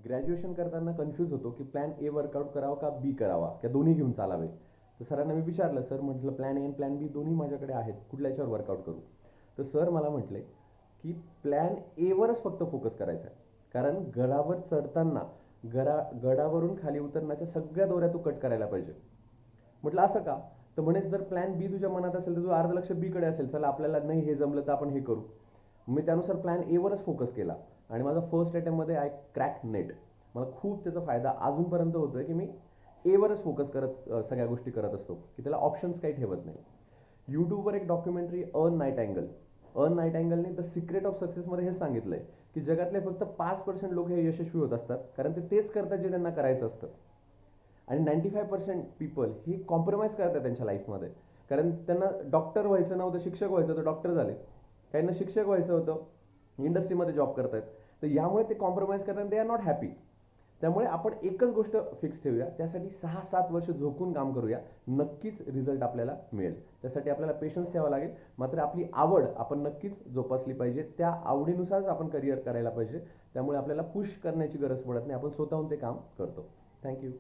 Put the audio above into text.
Graduation करताना confuse होतो की प्लॅन ए वर्कआउट करावा का बी करावा का दोन्ही घेऊन चालावे. तर सरांना मी विचारलं, सर म्हटलं प्लॅन ए आणि प्लॅन बी दोन्ही माझ्याकडे आहेत, कुठल्या याच्यावर वर्कआउट करू. तर सर मला म्हटले की प्लॅन एवरच फक्त फोकस करायचा आहे, कारण गडावर चढताना गडावरून खाली उतरण्याच्या सगळ्या दोऱ्या तू कट करायला पाहिजे. म्हटलं असं का? तर म्हणे जर प्लॅन बी तुझ्या मनात असेल तर तुझं अर्ध लक्ष बी कडे असेल, चला आपल्याला नाही हे जमलं तर आपण हे करू. मी त्यानुसार प्लॅन एवरच फोकस केला आणि माझा फर्स्ट अटेम्प्टमध्ये आय क्रॅक नेट. मला खूप त्याचा फायदा अजूनपर्यंत होतोय की मी एवरच फोकस करत सगळ्या गोष्टी करत असतो, की त्याला ऑप्शन्स काही ठेवत नाही. यूट्यूबवर एक डॉक्युमेंटरी अर्न नाईट अँगलने द सिक्रेट ऑफ सक्सेसमध्ये हेच सांगितलंय की जगातले फक्त 5% लोक हे यशस्वी होत असतात, कारण ते तेच करतात जे त्यांना करायचं असतं. आणि 95% पीपल हे कॉम्प्रोमाइज करतात त्यांच्या लाईफमध्ये, कारण त्यांना डॉक्टर व्हायचं नव्हतं, शिक्षक व्हायचं होतं, डॉक्टर झाले. काहींना शिक्षक व्हायचं होतं, इंडस्ट्रीमध्ये जॉब करतायत. तर यामुळे ते कॉम्प्रोमाइज करतात, दे आर नॉट हॅपी. त्यामुळे आपण एकच गोष्ट फिक्स ठेवूया, त्यासाठी 6-7 वर्ष झोकून काम करूया, नक्कीच रिझल्ट आपल्याला मिळेल. त्यासाठी आपल्याला पेशन्स ठेवावा लागेल, मात्र आपली आवड आपण नक्कीच जोपासली पाहिजे. त्या आवडीनुसारच आपण करिअर करायला पाहिजे. त्यामुळे आपल्याला पुश करण्याची गरज पडत नाही, आपण स्वतःहून ते काम करतो. थँक्यू.